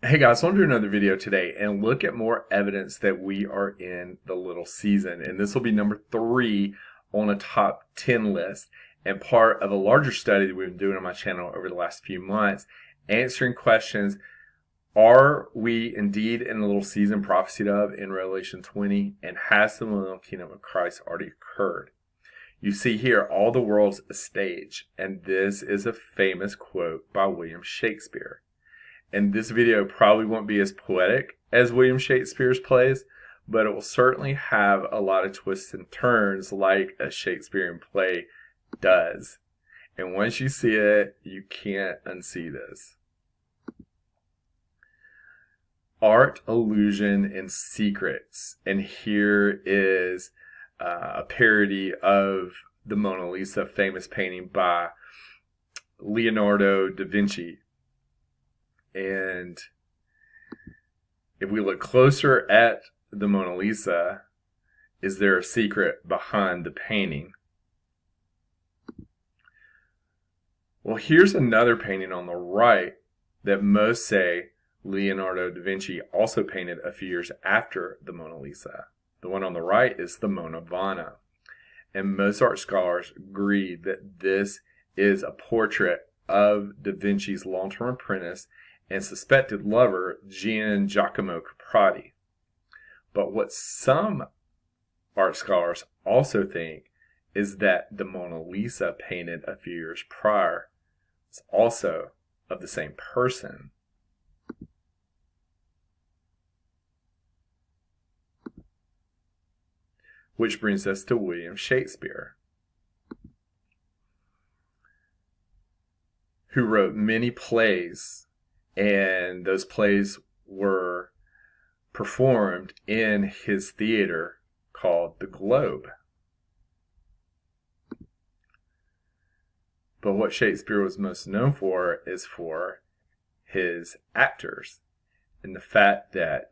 Hey guys, I want to do another video today and look at more evidence that we are in the little season. And this will be number 3 on a top 10 list and part of a larger study that we've been doing on my channel over the last few months, answering questions. Are we indeed in the little season prophesied of in Revelation 20? And has the millennial kingdom of Christ already occurred? You see here, all the world's a stage. And this is a famous quote by William Shakespeare. And this video probably won't be as poetic as William Shakespeare's plays, but it will certainly have a lot of twists and turns like a Shakespearean play does. And once you see it, you can't unsee this. Art, illusion, and secrets. And here is a parody of the Mona Lisa, famous painting by Leonardo da Vinci. And if we look closer at the Mona Lisa, is there a secret behind the painting? Well, here's another painting on the right that most say Leonardo da Vinci also painted a few years after the Mona Lisa. The one on the right is the Mona Vanna. And most art scholars agree that this is a portrait of da Vinci's long-term apprentice and suspected lover, Gian Giacomo Caprati. But what some art scholars also think is that the Mona Lisa painted a few years prior is also of the same person. Which brings us to William Shakespeare, who wrote many plays, and those plays were performed in his theater called the Globe. But what Shakespeare was most known for is for his actors, and the fact that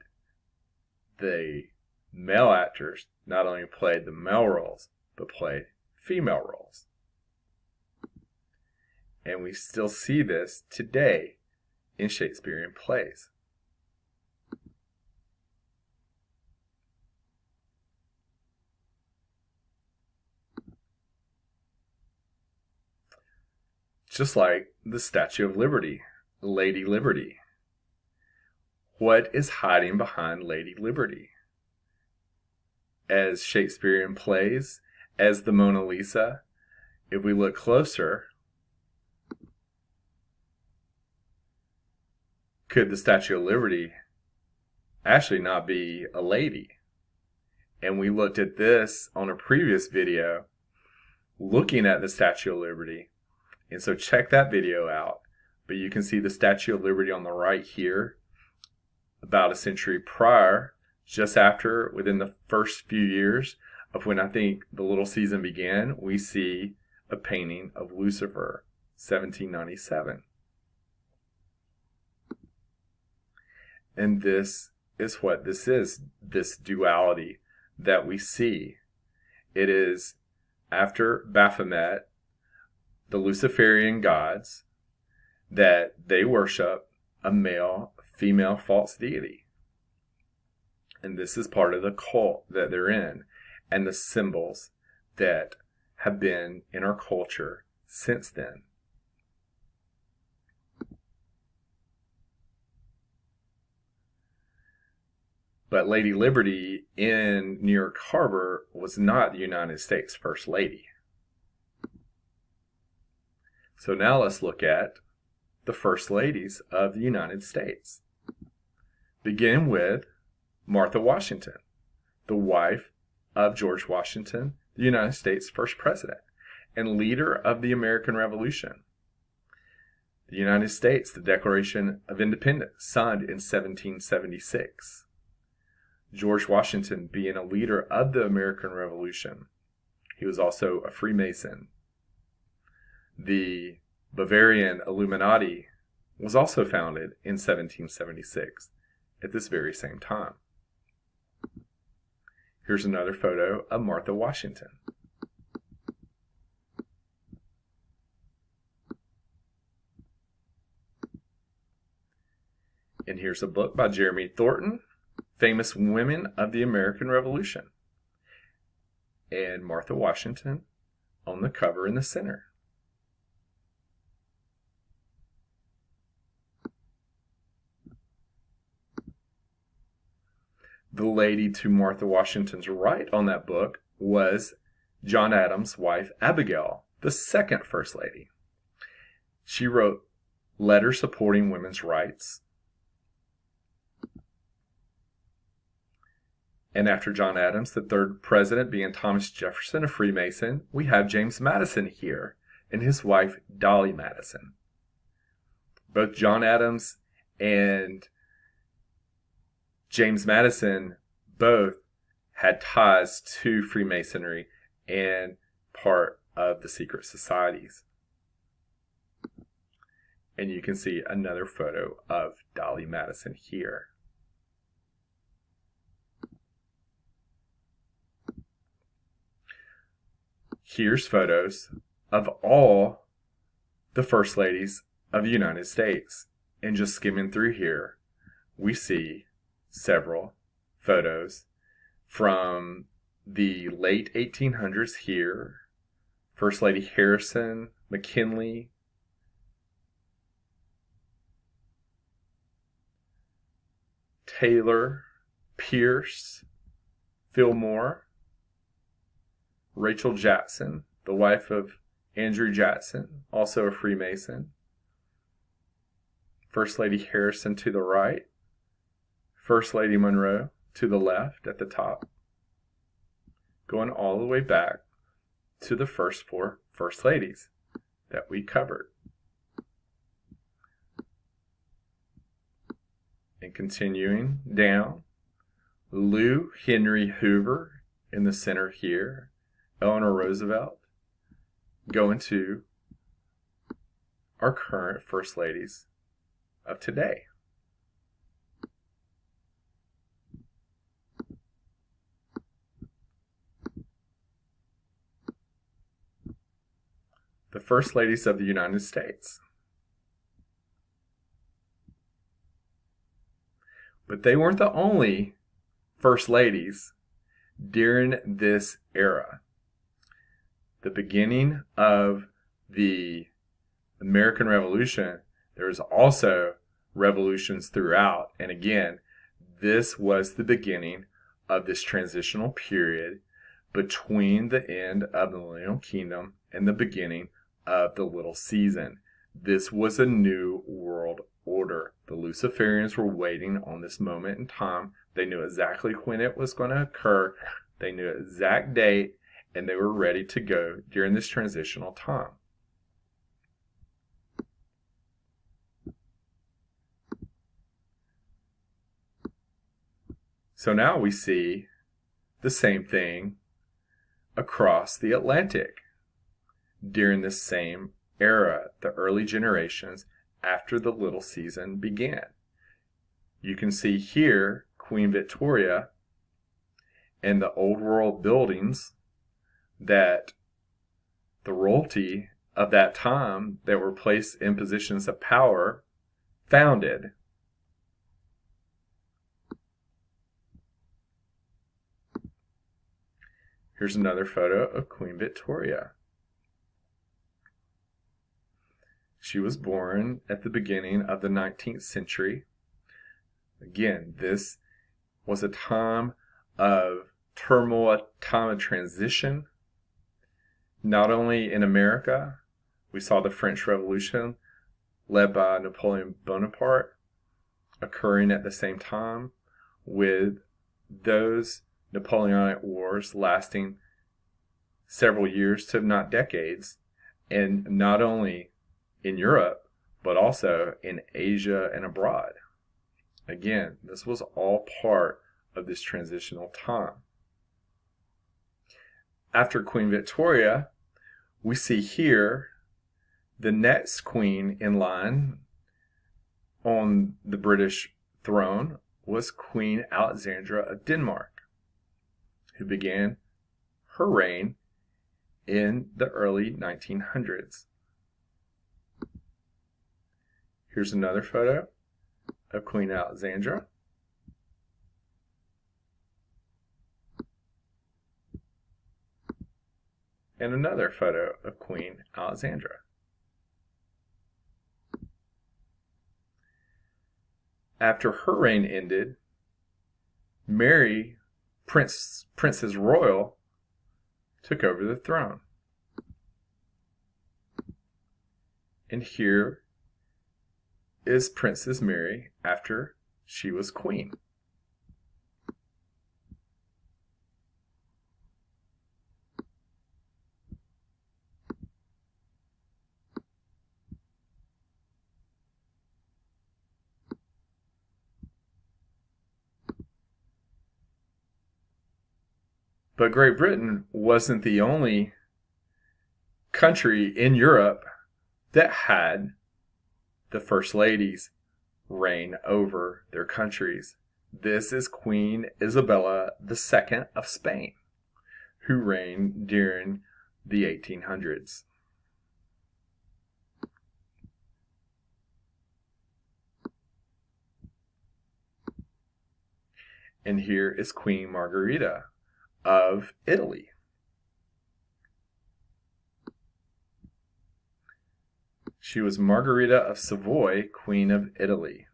the male actors not only played the male roles, but played female roles. And we still see this today in Shakespearean plays. Just like the Statue of Liberty, Lady Liberty. What is hiding behind Lady Liberty? As Shakespearean plays, as the Mona Lisa, if we look closer, could the Statue of Liberty actually not be a lady? And we looked at this on a previous video, looking at the Statue of Liberty. And so check that video out. But you can see the Statue of Liberty on the right here, about a century prior, just after, within the first few years of when I think the little season began, we see a painting of Lucifer, 1797. And this is what this is, this duality that we see. It is after Baphomet, the Luciferian gods, that they worship a male, female false deity. And this is part of the cult that they're in, and the symbols that have been in our culture since then. But Lady Liberty in New York Harbor was not the United States First Lady. So now let's look at the First Ladies of the United States. Begin with Martha Washington, the wife of George Washington, the United States' first president, and leader of the American Revolution. The United States, the Declaration of Independence, signed in 1776. George Washington being a leader of the American Revolution. He was also a Freemason. The Bavarian Illuminati was also founded in 1776 at this very same time. Here's another photo of Martha Washington. And here's a book by Jeremy Thornton, Famous Women of the American Revolution. And Martha Washington on the cover in the center. The lady to Martha Washington's right on that book was John Adams' wife, Abigail, the second First Lady. She wrote letters supporting women's rights. And after John Adams, the third president being Thomas Jefferson, a Freemason, we have James Madison here and his wife, Dolly Madison. Both John Adams and James Madison both had ties to Freemasonry and part of the secret societies. And you can see another photo of Dolly Madison here. Here's photos of all the First Ladies of the United States. And just skimming through here, we see several photos from the late 1800s here. First Lady Harrison, McKinley, Taylor, Pierce, Fillmore, Rachel Jackson, the wife of Andrew Jackson, also a Freemason. First Lady Harrison to the right. First Lady Monroe to the left at the top. Going all the way back to the first four First Ladies that we covered. And continuing down, Lou Henry Hoover in the center here. Eleanor Roosevelt, going to our current First Ladies of today. The First Ladies of the United States. But they weren't the only First Ladies during this era. The beginning of the American Revolution, there was also revolutions throughout. And again, this was the beginning of this transitional period between the end of the Millennial Kingdom and the beginning of the Little Season. This was a new world order. The Luciferians were waiting on this moment in time. They knew exactly when it was going to occur. They knew the exact date, and they were ready to go during this transitional time. So now we see the same thing across the Atlantic during this same era, the early generations after the Little Season began. You can see here Queen Victoria and the old world buildings that the royalty of that time that were placed in positions of power founded. Here's another photo of Queen Victoria. She was born at the beginning of the 19th century. Again, this was a time of turmoil, time of transition. Not only in America, we saw the French Revolution led by Napoleon Bonaparte occurring at the same time, with those Napoleonic Wars lasting several years to if not decades, and not only in Europe, but also in Asia and abroad. Again, this was all part of this transitional time. After Queen Victoria, we see here the next queen in line on the British throne was Queen Alexandra of Denmark, who began her reign in the early 1900s. Here's another photo of Queen Alexandra. And another photo of Queen Alexandra. After her reign ended, Mary, Princess Royal, took over the throne. And here is Princess Mary after she was queen. But Great Britain wasn't the only country in Europe that had the first ladies reign over their countries. This is Queen Isabella II of Spain, who reigned during the 1800s. And here is Queen Margherita of Italy. She was Margherita of Savoy, Queen of Italy,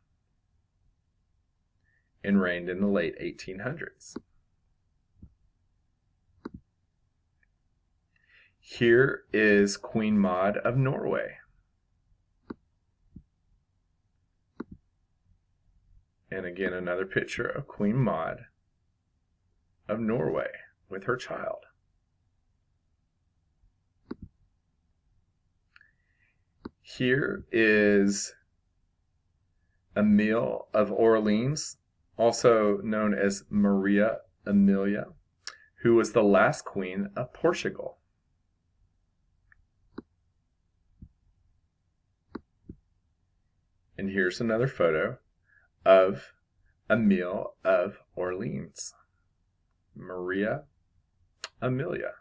and reigned in the late 1800s. Here is Queen Maud of Norway. And again, another picture of Queen Maud of Norway with her child. Here is Emile of Orleans, also known as Maria Amelia, who was the last queen of Portugal. And here's another photo of Emile of Orleans. Maria Amelia,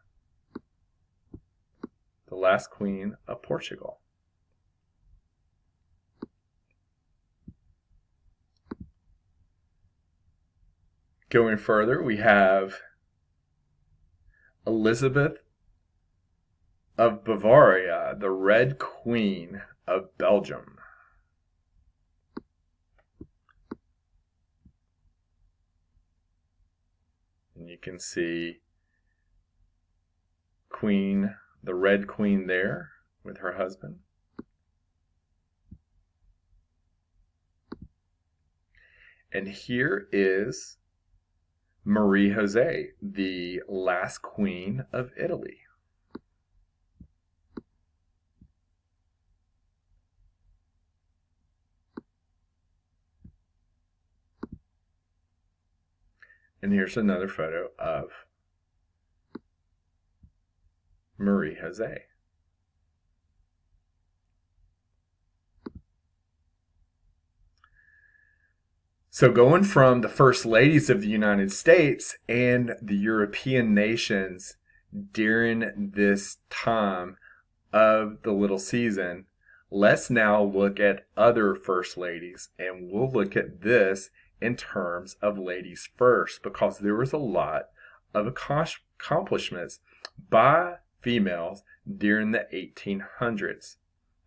the last queen of Portugal. Going further, we have Elizabeth of Bavaria, the Red Queen of Belgium. And you can see the Red Queen there with her husband. And here is Marie José, the last queen of Italy. And here's another photo of Marie José. So going from the first ladies of the United States and the European nations during this time of the little season, let's now look at other first ladies, and we'll look at this in terms of ladies first, because there was a lot of accomplishments by females during the 1800s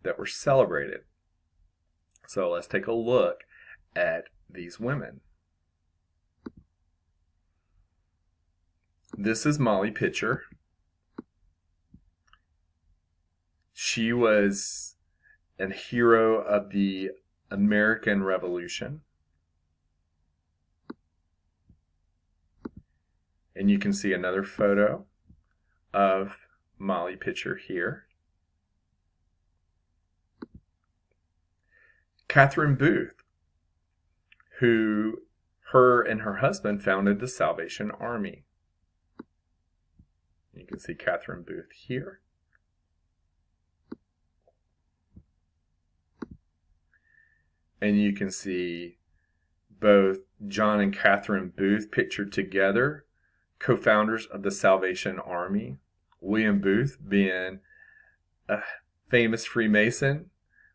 that were celebrated. So let's take a look at these women. This is Molly Pitcher. She was a hero of the American Revolution. And you can see another photo of Molly Pitcher here. Catherine Booth, her and her husband founded the Salvation Army. You can see Catherine Booth here. And you can see both John and Catherine Booth pictured together, co-founders of the Salvation Army. William Booth being a famous Freemason,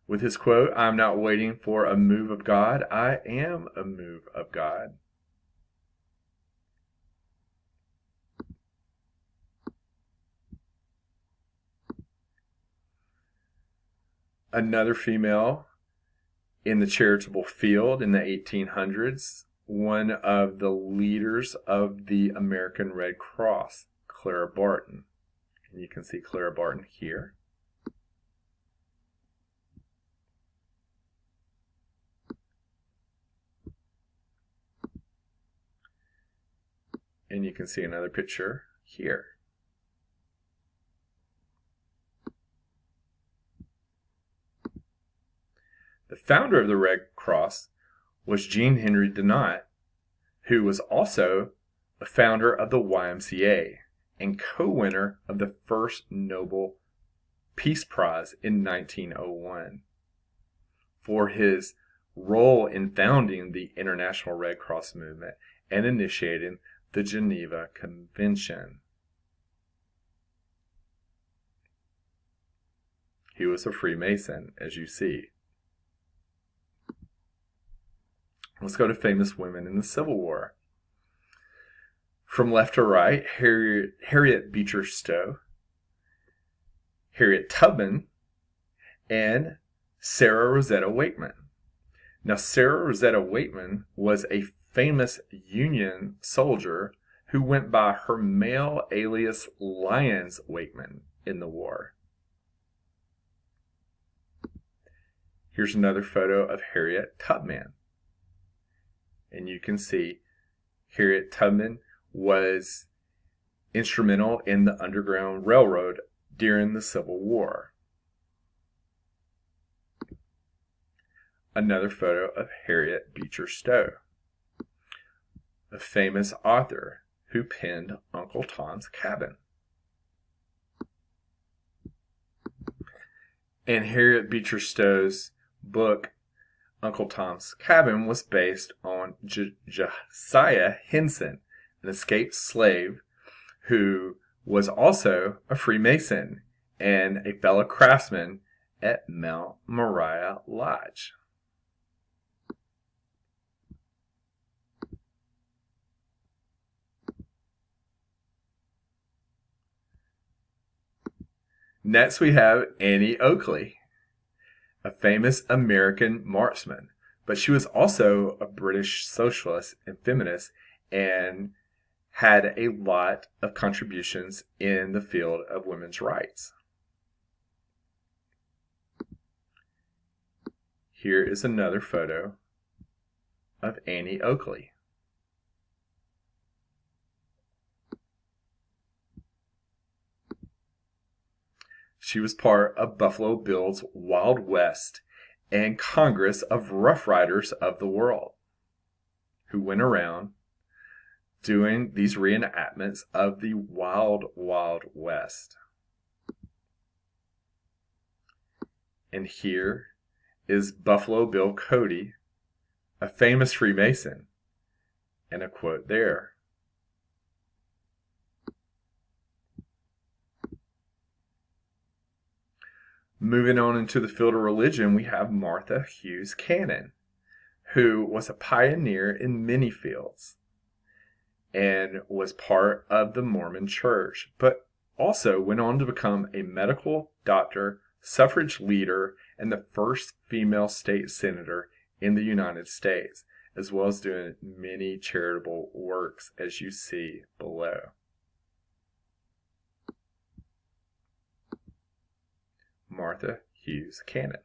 with his quote, "I'm not waiting for a move of God, I am a move of God." Another female in the charitable field in the 1800s, one of the leaders of the American Red Cross, Clara Barton. And you can see Clara Barton here. And you can see another picture here. The founder of the Red Cross was Jean Henry Dunant, who was also a founder of the YMCA and co-winner of the first Nobel Peace Prize in 1901 for his role in founding the International Red Cross movement and initiating the Geneva Convention. He was a Freemason, as you see. Let's go to famous women in the Civil War. From left to right, Harriet Beecher Stowe, Harriet Tubman, and Sarah Rosetta Wakeman. Now, Sarah Rosetta Wakeman was a famous Union soldier who went by her male alias Lyons Wakeman in the war. Here's another photo of Harriet Tubman. And you can see Harriet Tubman was instrumental in the Underground Railroad during the Civil War. Another photo of Harriet Beecher Stowe, a famous author who penned Uncle Tom's Cabin. And Harriet Beecher Stowe's book, Uncle Tom's Cabin, was based on Josiah Henson, an escaped slave who was also a Freemason and a fellow craftsman at Mount Moriah Lodge. Next we have Annie Oakley, a famous American marksman, but she was also a British socialist and feminist and had a lot of contributions in the field of women's rights. Here is another photo of Annie Oakley. She was part of Buffalo Bill's Wild West and Congress of Rough Riders of the World, who went around doing these reenactments of the Wild, Wild West. And here is Buffalo Bill Cody, a famous Freemason, and a quote there. Moving on into the field of religion, we have Martha Hughes Cannon, who was a pioneer in many fields and was part of the Mormon Church, but also went on to become a medical doctor, suffrage leader, and the first female state senator in the United States, as well as doing many charitable works, as you see below. Martha Hughes Cannon.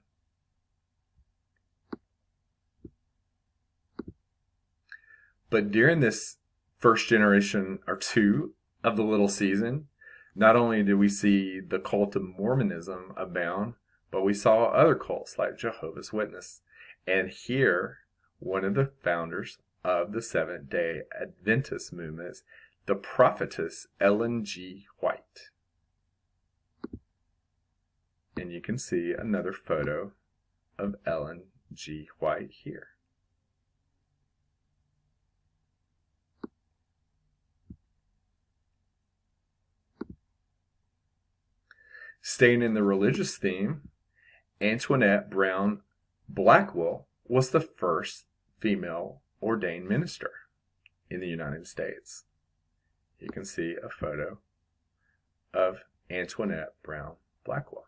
But during this first generation or two of the little season, not only did we see the cult of Mormonism abound, but we saw other cults like Jehovah's Witness. And here, one of the founders of the Seventh-day Adventist movements, the prophetess Ellen G. White. And you can see another photo of Ellen G. White here. Staying in the religious theme, Antoinette Brown Blackwell was the first female ordained minister in the United States. You can see a photo of Antoinette Brown Blackwell.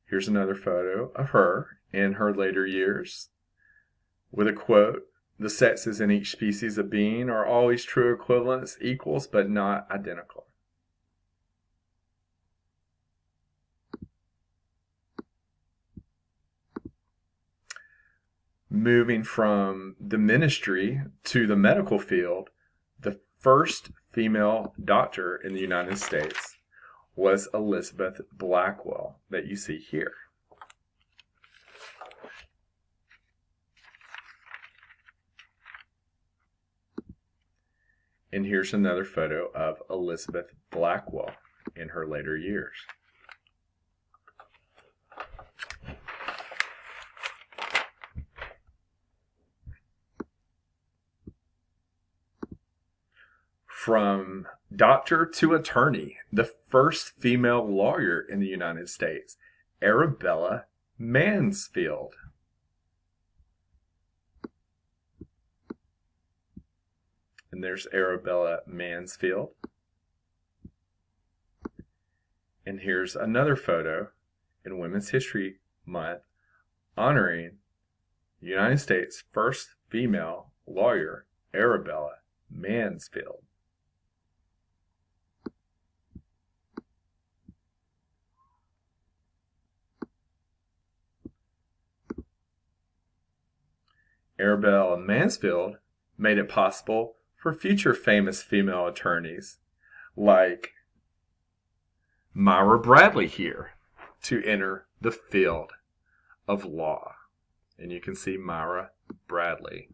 Here's another photo of her in her later years with a quote, "The sexes in each species of being are always true equivalents, equals, but not identical." Moving from the ministry to the medical field, the first female doctor in the United States was Elizabeth Blackwell that you see here. And here's another photo of Elizabeth Blackwell in her later years. From doctor to attorney, the first female lawyer in the United States, Arabella Mansfield. And there's Arabella Mansfield. And here's another photo in Women's History Month honoring the United States' first female lawyer, Arabella Mansfield. Arabella Mansfield made it possible for future famous female attorneys like Myra Bradley here to enter the field of law. And you can see Myra Bradley.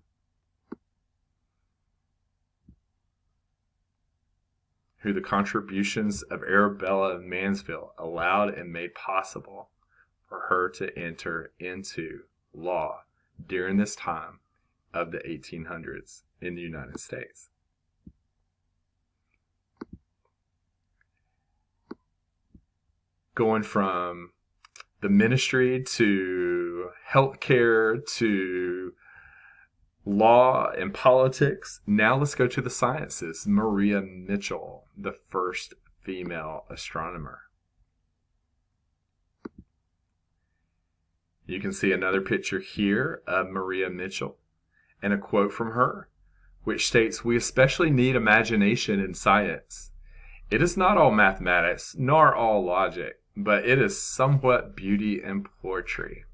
Who the contributions of Arabella Mansfield allowed and made possible for her to enter into law during this time of the 1800s in the United States. Going from the ministry to healthcare to law and politics, now let's go to the sciences. Maria Mitchell, the first female astronomer. You can see another picture here of Maria Mitchell and a quote from her, which states, "We especially need imagination in science. It is not all mathematics, nor all logic, but it is somewhat beauty and poetry."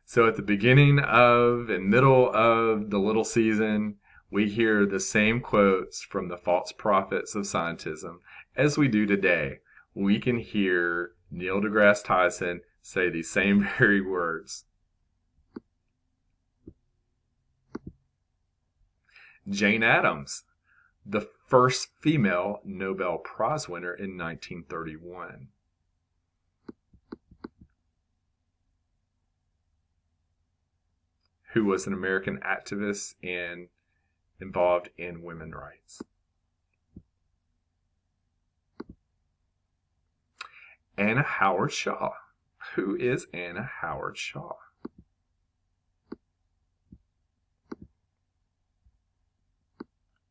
So at the beginning of and middle of the little season, we hear the same quotes from the false prophets of scientism as we do today. We can hear Neil deGrasse Tyson say these same very words. Jane Addams, the first female Nobel Prize winner in 1931. Who was an American activist and involved in women's rights. Anna Howard Shaw. Who is Anna Howard Shaw?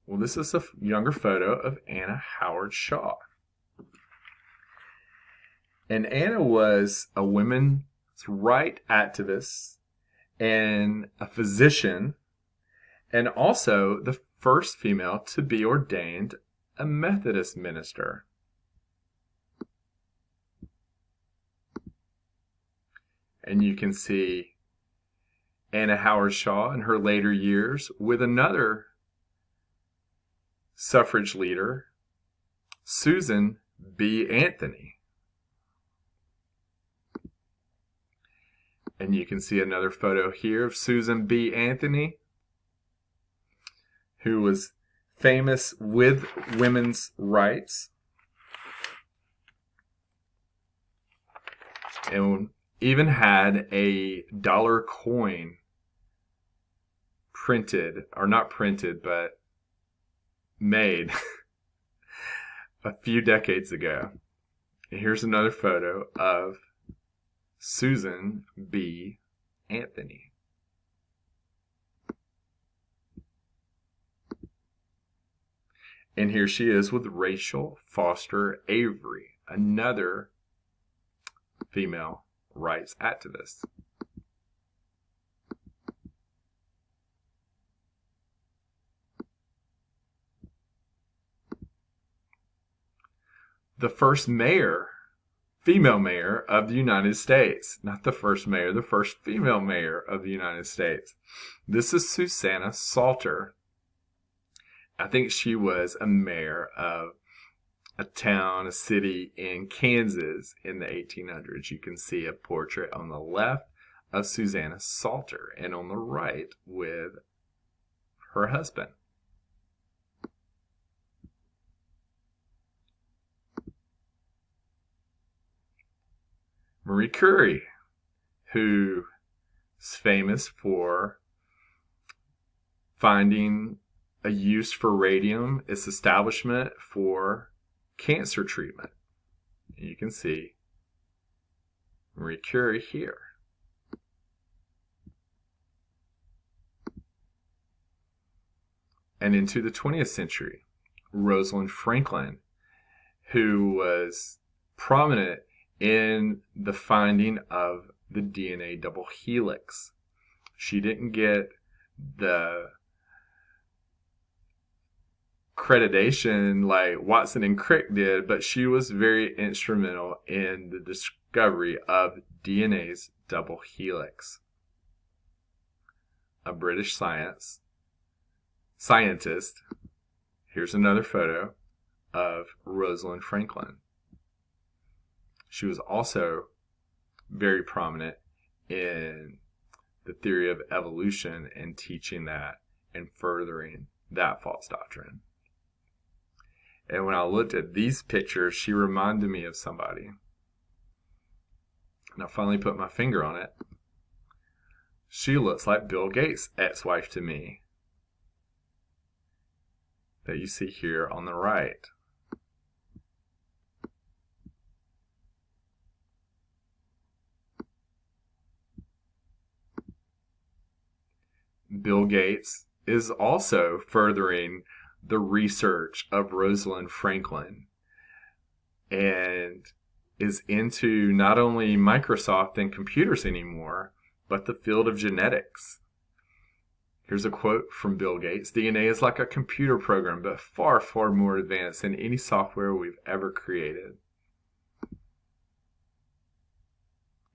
Well, this is a younger photo of Anna Howard Shaw. And Anna was a women's rights activist and a physician, and also the first female to be ordained a Methodist minister. And you can see Anna Howard Shaw in her later years with another suffrage leader, Susan B. Anthony. And you can see another photo here of Susan B. Anthony, who was famous with women's rights and even had a dollar coin printed, or not printed, but made a few decades ago. And here's another photo of Susan B. Anthony. And here she is with Rachel Foster Avery, another female rights activist. The first mayor, female mayor of the United States. Not the first mayor, the first female mayor of the United States. This is Susanna Salter. I think she was a mayor of a town, a city in Kansas in the 1800s. You can see a portrait on the left of Susanna Salter and on the right with her husband. Marie Curie, who is famous for finding a use for radium, its establishment for cancer treatment. You can see Marie Curie here. And into the 20th century, Rosalind Franklin, who was prominent in the finding of the DNA double helix. She didn't get the accreditation like Watson and Crick did, but she was very instrumental in the discovery of DNA's double helix. A British scientist. Here's another photo of Rosalind Franklin. She was also very prominent in the theory of evolution and teaching that and furthering that false doctrine. And when I looked at these pictures, she reminded me of somebody. And I finally put my finger on it. She looks like Bill Gates' ex-wife to me, that you see here on the right. Bill Gates is also furthering the research of Rosalind Franklin and is into not only Microsoft and computers anymore, but the field of genetics. Here's a quote from Bill Gates. DNA is like a computer program, but far, far more advanced than any software we've ever created.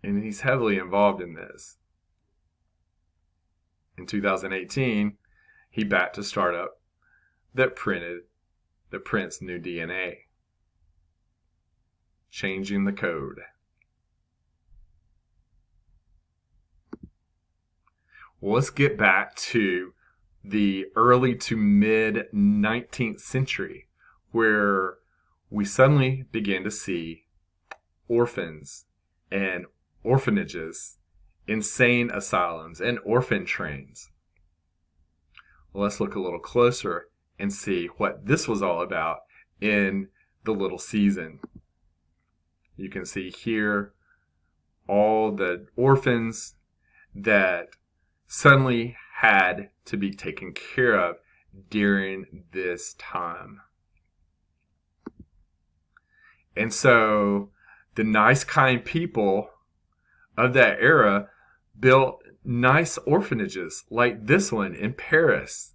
And he's heavily involved in this. In 2018, he backed a startup that prints new DNA, changing the code. Well, let's get back to the early to mid 19th century, where we suddenly began to see orphans and orphanages, insane asylums, and orphan trains. Well, let's look a little closer and see what this was all about in the little season. You can see here all the orphans that suddenly had to be taken care of during this time. And so the nice, kind people of that era built nice orphanages like this one in Paris,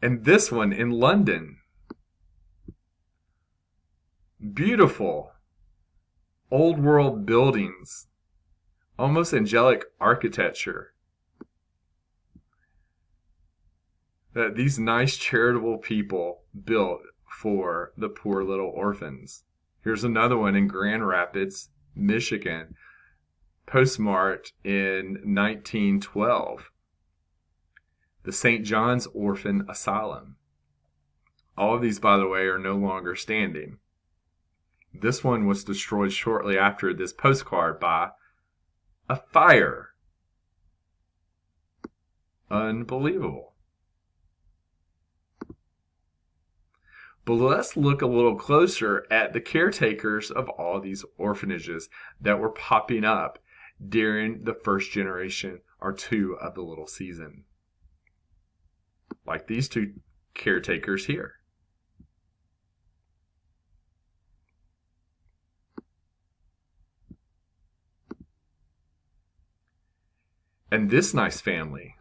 and this one in London. Beautiful old world buildings, almost angelic architecture that these nice charitable people built for the poor little orphans. Here's another one in Grand Rapids, Michigan, postmarked in 1912. The St. John's Orphan Asylum. All of these, by the way, are no longer standing. This one was destroyed shortly after this postcard by a fire. Unbelievable. But let's look a little closer at the caretakers of all these orphanages that were popping up during the first generation or two of the little season. Like these two caretakers here. And this nice family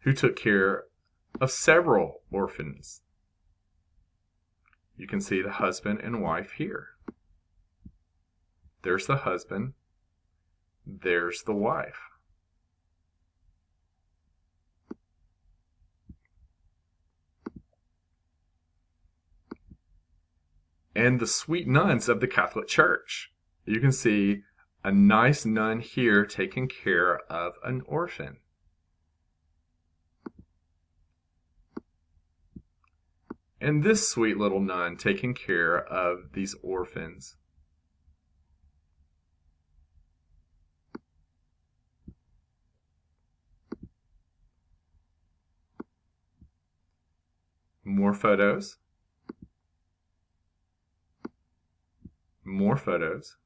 who took care of several orphans. You can see the husband and wife here. There's the husband. There's the wife. And the sweet nuns of the Catholic Church. You can see a nice nun here taking care of an orphan. And this sweet little nun taking care of these orphans. More photos. More photos.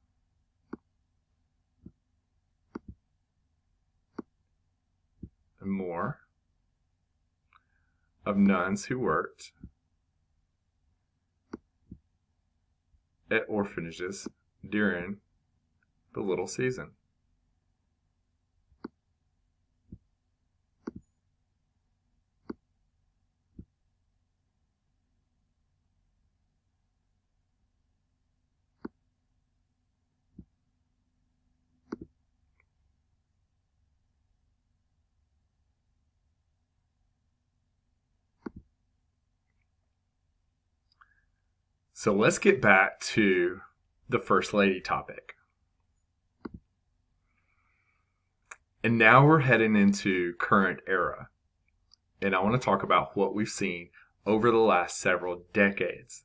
And more of nuns who worked at orphanages during the little season. So let's get back to the First Lady topic. And now we're heading into current era. And I want to talk about what we've seen over the last several decades,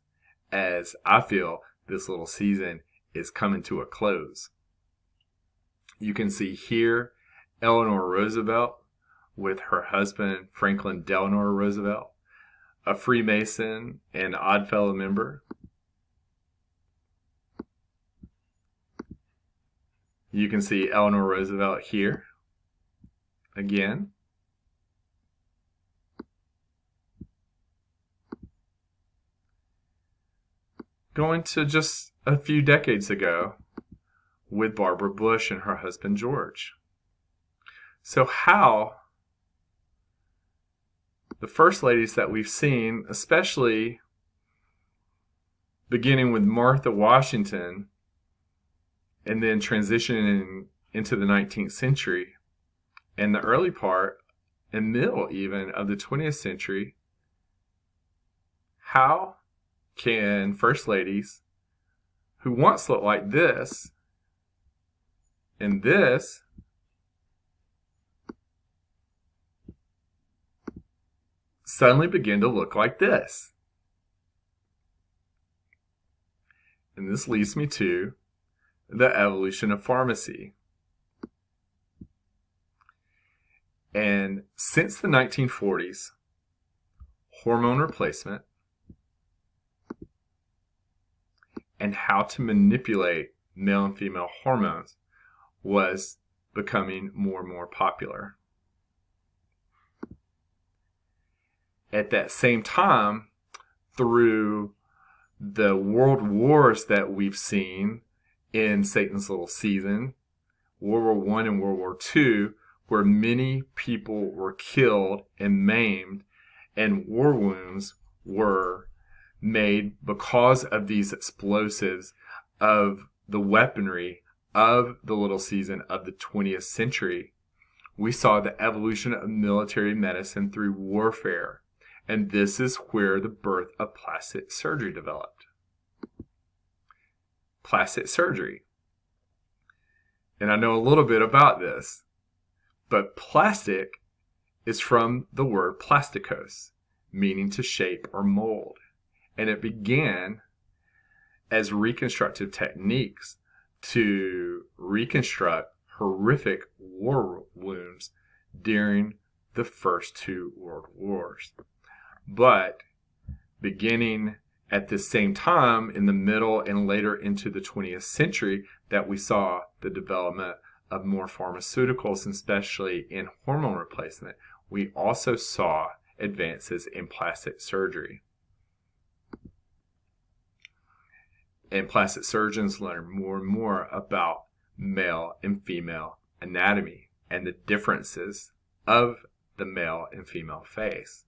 as I feel this little season is coming to a close. You can see here Eleanor Roosevelt with her husband Franklin Delano Roosevelt, a Freemason and Oddfellow member. You can see Eleanor Roosevelt here again. Going to just a few decades ago with Barbara Bush and her husband George. So how the first ladies that we've seen, especially beginning with Martha Washington and then transitioning into the 19th century and the early part and middle even of the 20th century, how can first ladies who once looked like this and this suddenly begin to look like this? And this leads me to the evolution of pharmacy. And since the 1940s, hormone replacement and how to manipulate male and female hormones was becoming more and more popular. At that same time, through the world wars that we've seen in Satan's little season, World War I and World War II, where many people were killed and maimed, and war wounds were made because of these explosives of the weaponry of the little season of the 20th century. We saw the evolution of military medicine through warfare, and this is where the birth of plastic surgery developed. Plastic surgery. And I know a little bit about this, but plastic is from the word plastikos, meaning to shape or mold. And it began as reconstructive techniques to reconstruct horrific war wounds during the first two world wars. But beginning at this same time in the middle and later into the 20th century that we saw the development of more pharmaceuticals, especially in hormone replacement. We also saw advances in plastic surgery. And plastic surgeons learn more and more about male and female anatomy and the differences of the male and female face.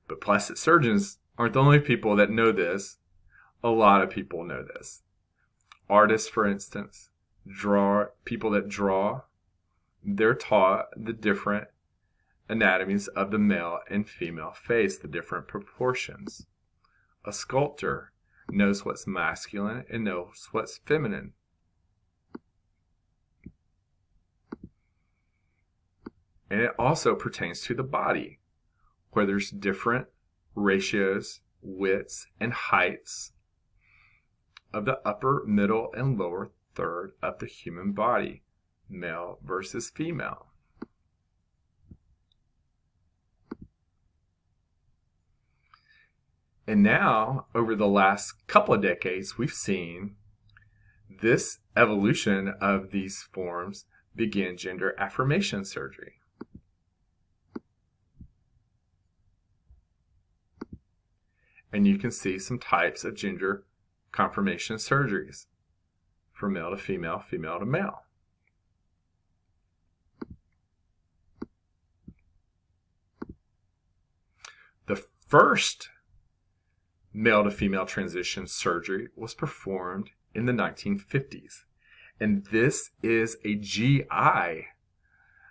But plastic surgeons aren't the only people that know this. A lot of people know this. Artists, for instance, people that draw, they're taught the different anatomies of the male and female face, the different proportions. A sculptor knows what's masculine and knows what's feminine. And it also pertains to the body, where there's different ratios, widths, and heights of the upper, middle, and lower third of the human body, male versus female. And now, over the last couple of decades, we've seen this evolution of these forms begin gender affirmation surgery. And you can see some types of gender confirmation surgeries from male to female, female to male. The first male to female transition surgery was performed in the 1950s. And this is a GI,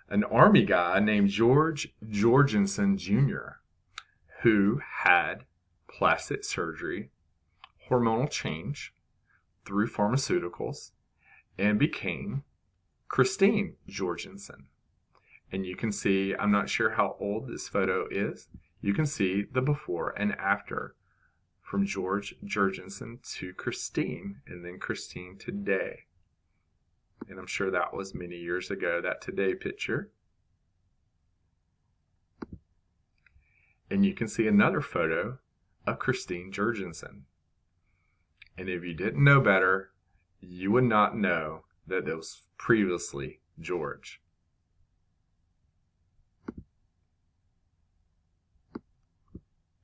an Army guy named George Jorgensen Jr., who had plastic surgery, hormonal change through pharmaceuticals, and became Christine Jorgensen. And you can see, I'm not sure how old this photo is, you can see the before and after from George Jorgensen to Christine, and then Christine today. And I'm sure that was many years ago, that today picture. And you can see another photo of Christine Jorgensen. And if you didn't know better, you would not know that it was previously George.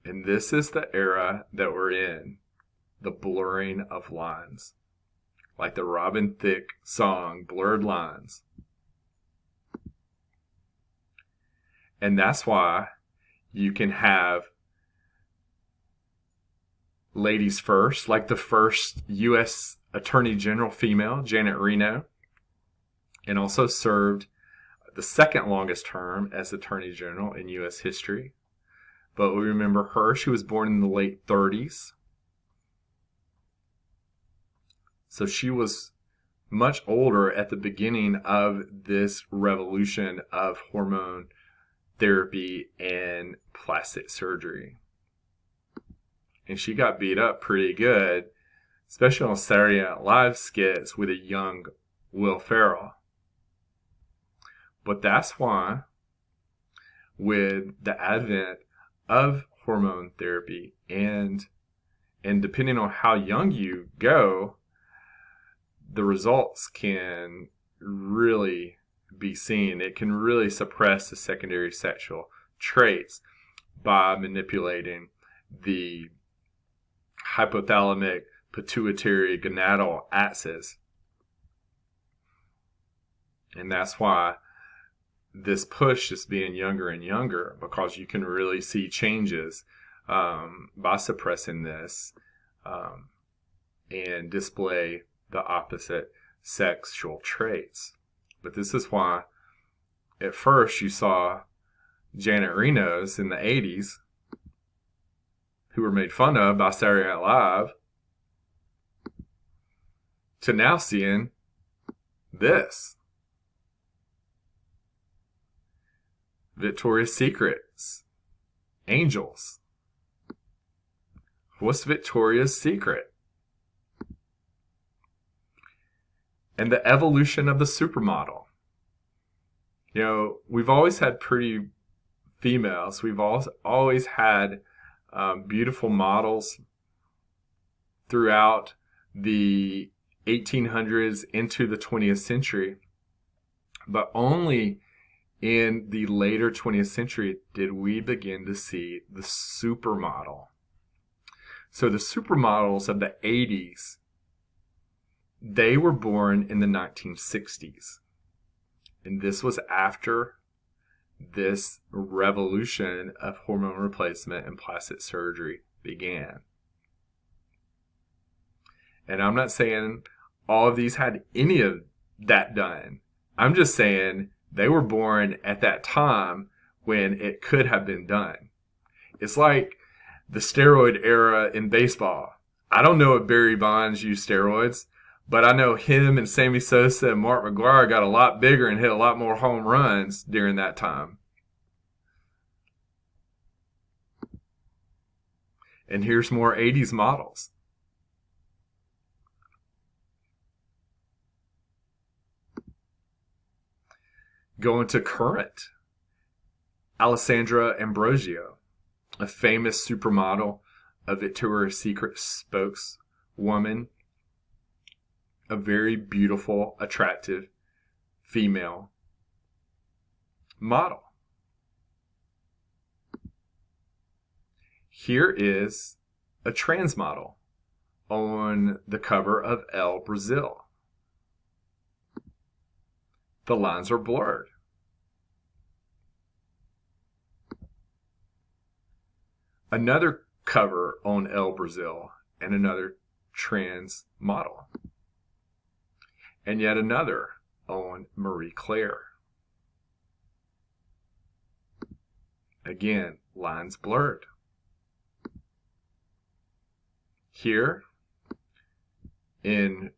And this is the era that we're in, the blurring of lines. Like the Robin Thicke song, Blurred Lines. And that's why you can have ladies first, like the first U.S. Attorney General female, Janet Reno, and also served the second longest term as Attorney General in U.S. history. But we remember her, she was born in the late 30s. So she was much older at the beginning of this revolution of hormone therapy and plastic surgery. And she got beat up pretty good, especially on Saturday Night Live skits with a young Will Ferrell. But that's why, with the advent of hormone therapy and depending on how young you go, the results can really be seen. It can really suppress the secondary sexual traits by manipulating the hypothalamic pituitary gonadal axis. And that's why this push is being younger and younger, because you can really see changes by suppressing this and display the opposite sexual traits. But this is why at first you saw Janet Reno's in the 80s who were made fun of by Saturday Night Live, to now seeing this. Victoria's Secret's angels. What's Victoria's Secret? And the evolution of the supermodel. You know, we've always had pretty females. We've always had beautiful models throughout the 1800s into the 20th century, but only in the later 20th century did we begin to see the supermodel. So the supermodels of the 80s, they were born in the 1960s. And this was after this revolution of hormone replacement and plastic surgery began. And I'm not saying all of these had any of that done. I'm just saying they were born at that time when it could have been done. It's like the steroid era in baseball. I don't know if Barry Bonds used steroids, but I know him and Sammy Sosa and Mark McGwire got a lot bigger and hit a lot more home runs during that time. And here's more 80s models. Going to current. Alessandra Ambrosio, a famous supermodel, a Victoria's Secret spokeswoman, a very beautiful, attractive female model. Here is a trans model on the cover of Elle Brazil. The lines are blurred. Another cover on Elle Brazil and another trans model. And yet another on Marie Claire. Again, lines blurred. Here in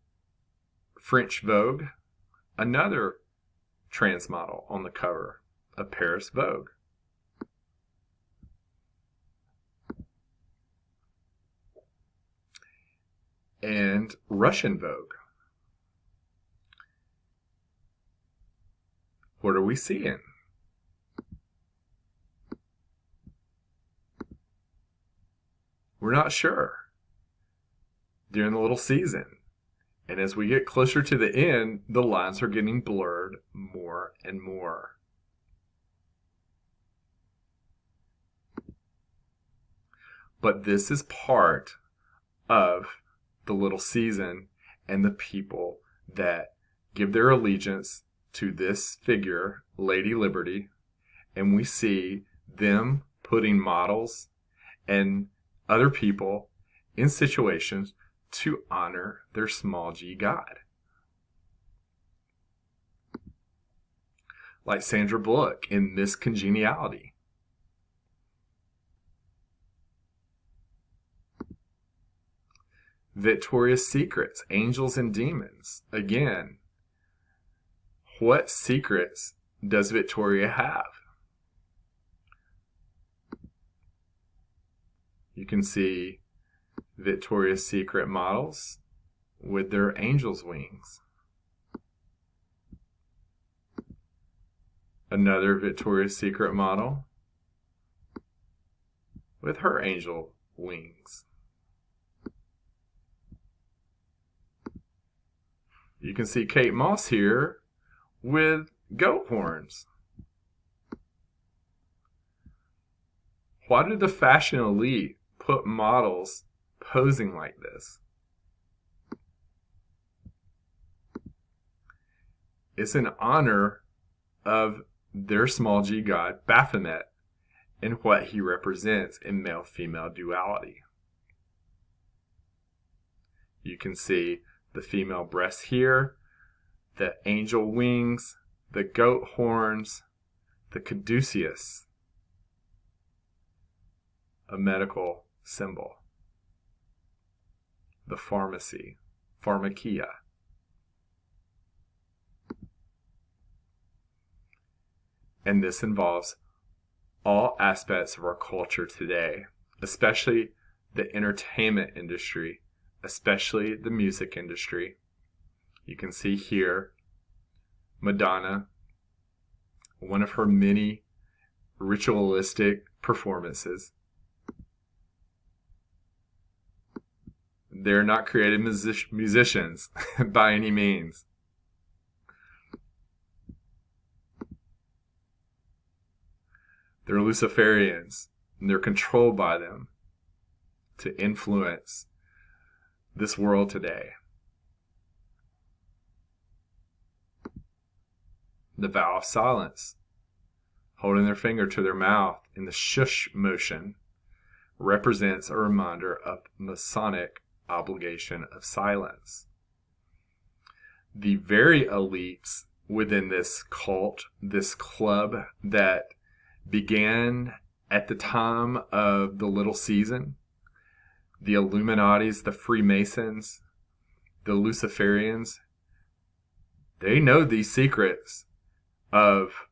French Vogue, another trans model on the cover of Paris Vogue. And Russian Vogue. What are we seeing? We're not sure during the little season. And as we get closer to the end, the lines are getting blurred more and more. But this is part of the little season and the people that give their allegiance to this figure, Lady Liberty, and we see them putting models and other people in situations to honor their small g god. Like Sandra Bullock in Miss Congeniality. Victoria's Secrets, Angels and Demons. Again, what secrets does Victoria have? You can see Victoria's Secret models with their angel's wings. Another Victoria's Secret model with her angel wings. You can see Kate Moss here with goat horns. Why did the fashion elite put models posing like this? It's in honor of their small g god, Baphomet, and what he represents in male-female duality. You can see the female breasts here, the angel wings, the goat horns, the caduceus, a medical symbol, the pharmacy, pharmakia. And this involves all aspects of our culture today, especially the entertainment industry, especially the music industry. You can see here Madonna, one of her many ritualistic performances. They're not creative musicians by any means. They're Luciferians, and they're controlled by them to influence this world today. The vow of silence, holding their finger to their mouth in the shush motion, represents a reminder of Masonic obligation of silence. The very elites within this cult, this club that began at the time of the little season, the Illuminatis, the Freemasons, the Luciferians, they know these secrets of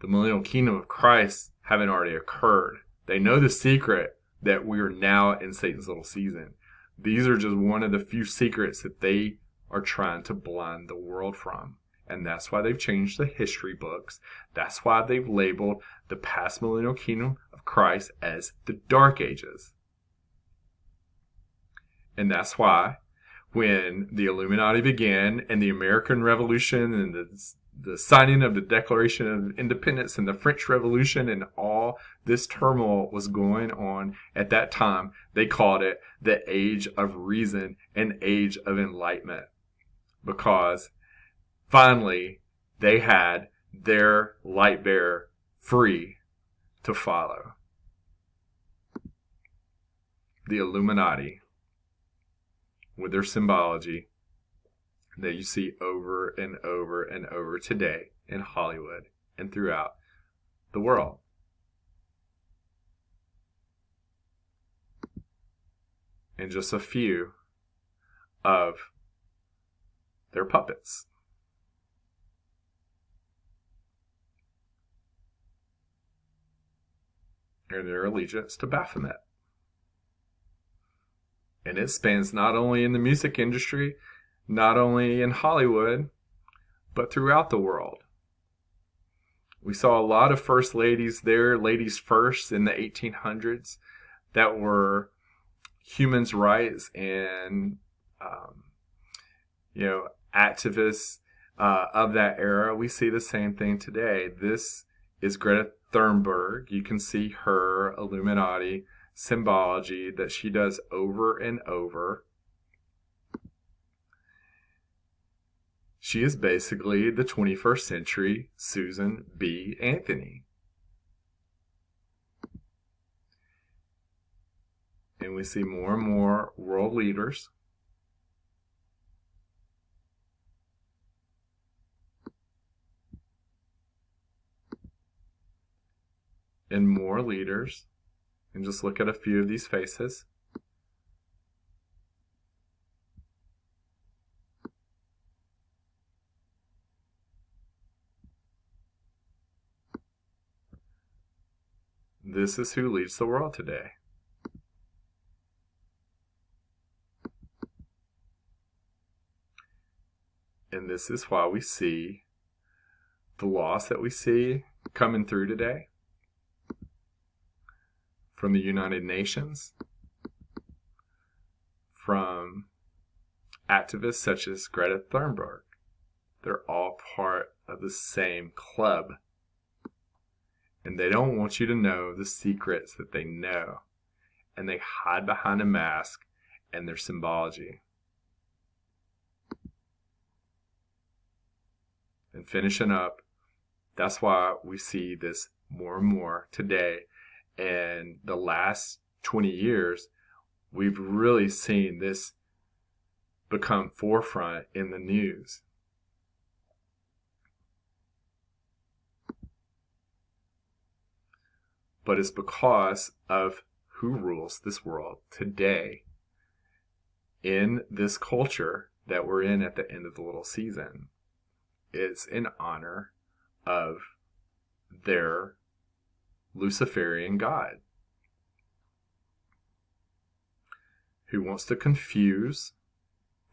the millennial kingdom of Christ haven't already occurred. They know the secret that we are now in Satan's little season. These are just one of the few secrets that they are trying to blind the world from. And that's why they've changed the history books. That's why they've labeled the past millennial kingdom of Christ as the Dark Ages. And that's why when the Illuminati began and the American Revolution and the signing of the Declaration of Independence and the French Revolution and all this turmoil was going on at that time, they called it the Age of Reason and Age of Enlightenment. Because finally, they had their light bearer free to follow. The Illuminati, with their symbology that you see over and over and over today in Hollywood and throughout the world. And just a few of their puppets. And their allegiance to Baphomet. And it spans not only in the music industry, not only in Hollywood, but throughout the world. We saw a lot of first ladies there, ladies first in the 1800s, that were humans' rights and activists of that era. We see the same thing today. This is Greta Thunberg. You can see her Illuminati symbology that she does over and over. She is basically the 21st century Susan B. Anthony. And we see more and more world leaders and more leaders. And just look at a few of these faces. This is who leads the world today. And this is why we see the laws that we see coming through today from the United Nations, from activists such as Greta Thunberg. They're all part of the same club. And they don't want you to know the secrets that they know. And they hide behind a mask and their symbology. And finishing up, that's why we see this more and more today. And the last 20 years, we've really seen this become forefront in the news. But it's because of who rules this world today in this culture that we're in at the end of the little season. It's in honor of their Luciferian God, who wants to confuse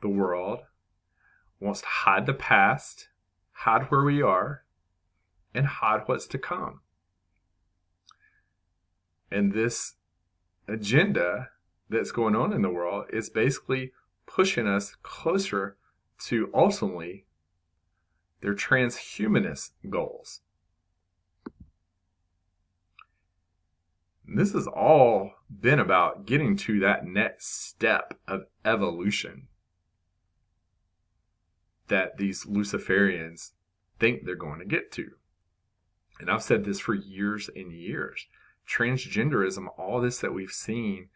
the world, wants to hide the past, hide where we are, and hide what's to come. And this agenda that's going on in the world is basically pushing us closer to ultimately their transhumanist goals. And this has all been about getting to that next step of evolution that these Luciferians think they're going to get to. And I've said this for years and years. Transgenderism, all this that we've seen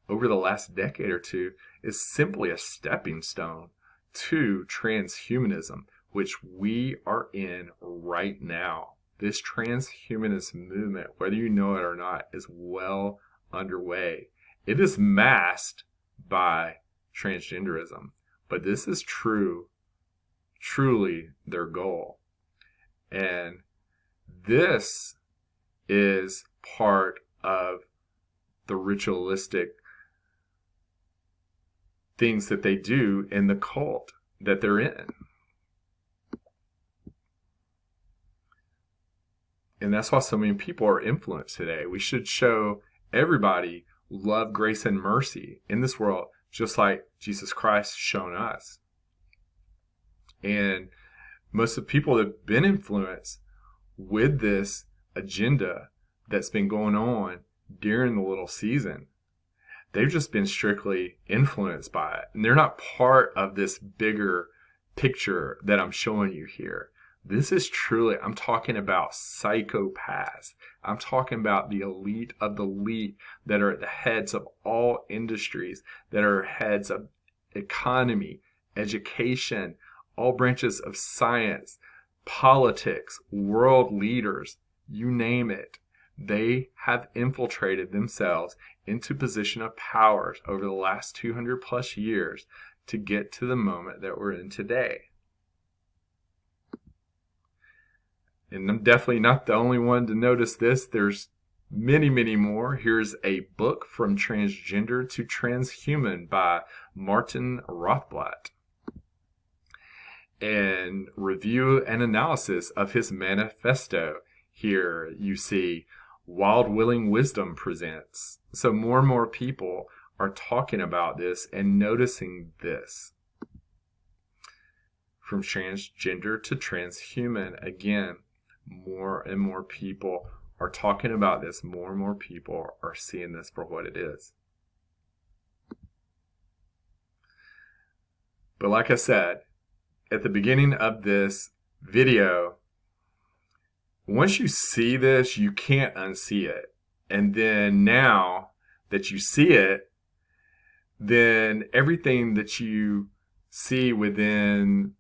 over the last decade or two, is simply a stepping stone to transhumanism, which we are in right now. This transhumanist movement, whether you know it or not, is well underway. It is masked by transgenderism, but this is truly their goal. And this is part of the ritualistic things that they do in the cult that they're in. And that's why so many people are influenced today. We should show everybody love, grace, and mercy in this world, just like Jesus Christ shown us. And most of the people that have been influenced with this agenda that's been going on during the little season, they've just been strictly influenced by it. And they're not part of this bigger picture that I'm showing you here. This is truly, I'm talking about psychopaths. I'm talking about the elite of the elite that are at the heads of all industries, that are heads of economy, education, all branches of science, politics, world leaders, you name it. They have infiltrated themselves into position of powers over the last 200 plus years to get to the moment that we're in today. And I'm definitely not the only one to notice this. There's many, many more. Here's a book, From Transgender to Transhuman by Martin Rothblatt. And review and analysis of his manifesto. Here you see Wild Willing Wisdom presents. So more and more people are talking about this and noticing this. From transgender to transhuman, again, more and more people are talking about this. More and more people are seeing this for what it is. But like I said, at the beginning of this video, once you see this, you can't unsee it. And then now that you see it, then everything that you see within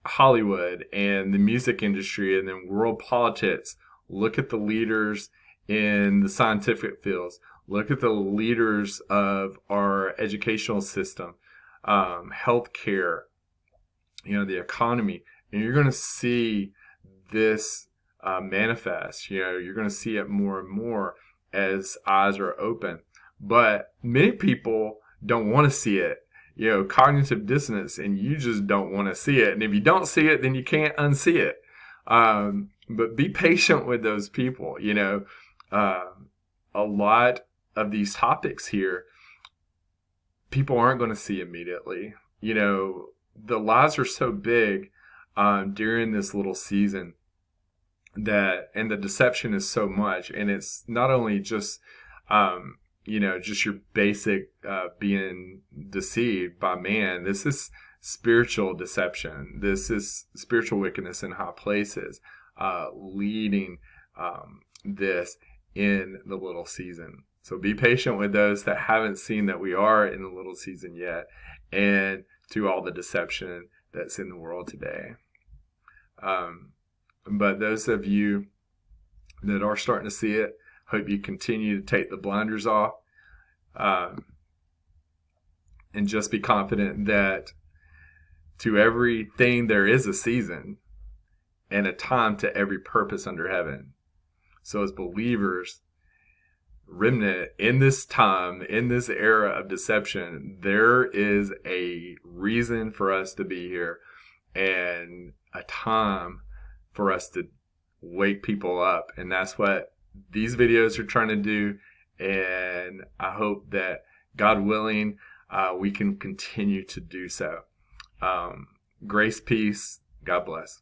Hollywood and the music industry and then world politics, look at the leaders in the scientific fields, look at the leaders of our educational system, healthcare, the economy, and you're going to see this manifest. You're going to see it more and more as eyes are open. But many people don't want to see it. Cognitive dissonance, and you just don't want to see it. And if you don't see it, then you can't unsee it. But be patient with those people. A lot of these topics here, people aren't going to see immediately. The lies are so big during this little season and the deception is so much, and it's not only just just your basic being deceived by man. This is spiritual deception. This is spiritual wickedness in high places, leading this in the little season. So be patient with those that haven't seen that we are in the little season yet, and to all the deception that's in the world today. But those of you that are starting to see it, hope you continue to take the blinders off, and just be confident that to everything there is a season and a time to every purpose under heaven. So as believers, remnant, in this time, in this era of deception, there is a reason for us to be here and a time for us to wake people up. And that's what these videos are trying to do. And I hope that, God willing, we can continue to do so. Grace, peace, God bless.